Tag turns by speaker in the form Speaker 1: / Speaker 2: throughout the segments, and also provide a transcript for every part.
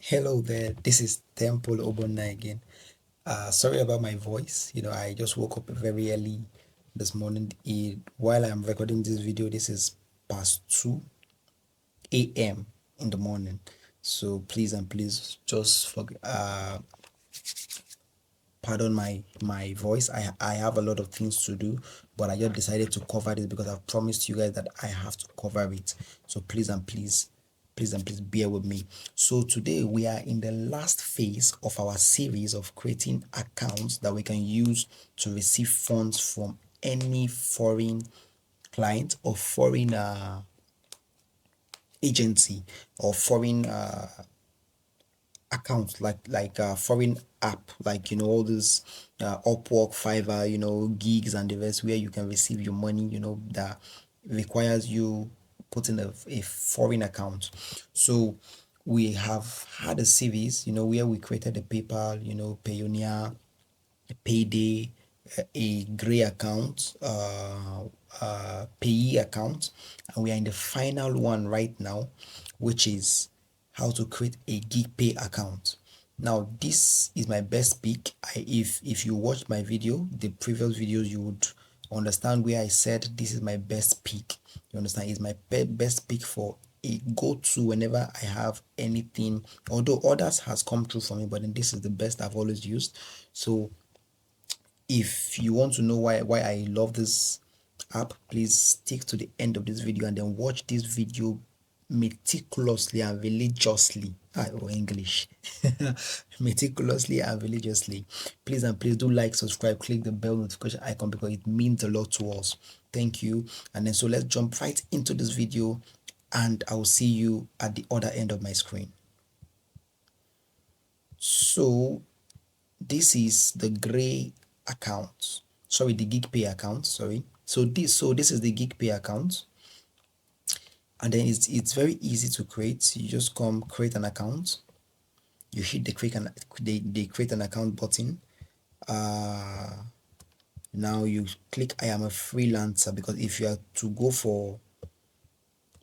Speaker 1: Hello there, this is Temple Obonna again. Sorry about my voice. I just woke up very early this morning. While I'm recording this video, this is past 2 a.m. in the morning. So please and please just pardon my voice. I have a lot of things to do, but I just decided to cover this because I've promised you guys that I have to cover it. So please and please bear with me. So today we are in the last phase of our series of creating accounts that we can use to receive funds from any foreign client or foreign agency or foreign accounts like foreign app, like all this Upwork, Fiverr, gigs and the rest, where you can receive your money, that requires you putting a foreign account. So we have had a series, where we created a PayPal, Payoneer, a Payday, a Gray account, Payee account, and we are in the final one right now, which is how to create a Geekpay account. Now, this is my best pick. If you watched my video, the previous videos, you would understand where I said this is my best pick. You understand? It's my best pick for a go-to whenever I have anything. Although others has come true for me, but then this is the best I've always used. So if you want to know why I love this app, please stick to the end of this video and then watch this video meticulously and religiously. Or English. Meticulously and religiously. Please and please do like, subscribe, click the bell notification icon because it means a lot to us. Thank you. And then so let's jump right into this video and I will see you at the other end of my screen. So this is the Gray account, sorry, the Geekpay account, sorry. So this is the Geekpay account, and then it's very easy to create. You just come create an account, you hit the create an account button. Now you click I am a freelancer, because if you are to go for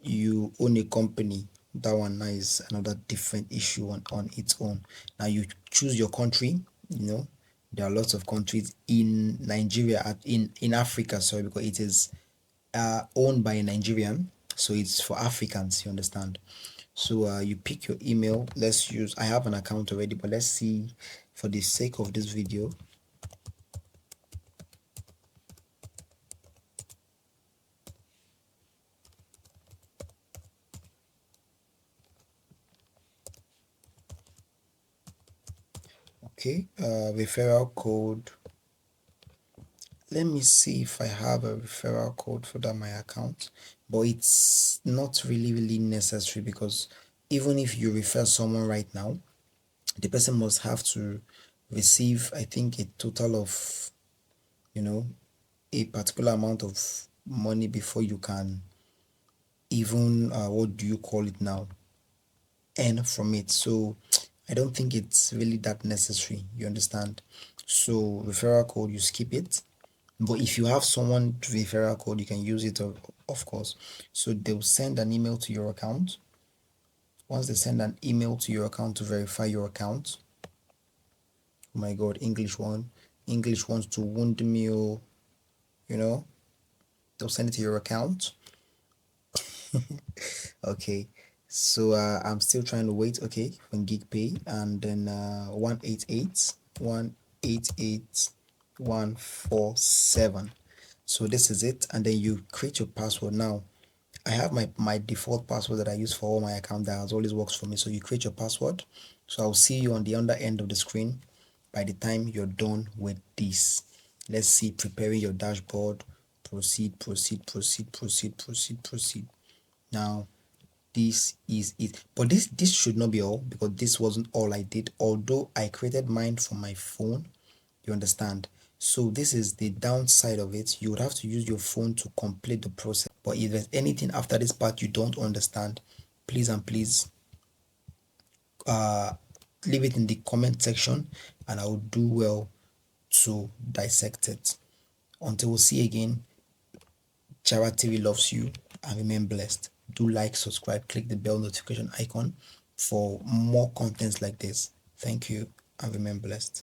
Speaker 1: you own a company, that one now is another different issue on its own. Now you choose your country. There are lots of countries in Nigeria, in Africa, sorry, because it is owned by a Nigerian, so it's for Africans, you understand. So you pick your email. I have an account already, but let's see, for the sake of this video. Okay, referral code. Let me see if I have a referral code for that my account, but it's not really necessary, because even if you refer someone right now, the person must have to receive, I think, a total of a particular amount of money before you can even what do you call it now, earn from it. So I don't think it's really that necessary, you understand. So referral code, you skip it. But if you have someone to referral code, you can use it, of course. So they'll send an email to your account. Once they send an email to your account to verify your account, oh my god, English wants to wound me. They'll send it to your account. Okay, so I'm still trying to wait. Okay, from Geekpay, and then 188 148 147. So this is it, and then you create your password. Now I have my default password that I use for all my account that has always works for me. So you create your password. So I'll see you on the other end of the screen by the time you're done with this. Let's see, preparing your dashboard. Proceed, proceed, proceed, proceed, proceed, proceed. Now this is it, but this should not be all, because this wasn't all I did, although I created mine from my phone, you understand. So this is the downside of it. You would have to use your phone to complete the process. But if there's anything after this part you don't understand, please and please leave it in the comment section, and I will do well to dissect it. Until we see again, Jara TV loves you, and remain blessed. Do like, subscribe, click the bell notification icon, for more contents like this. Thank you and remain blessed.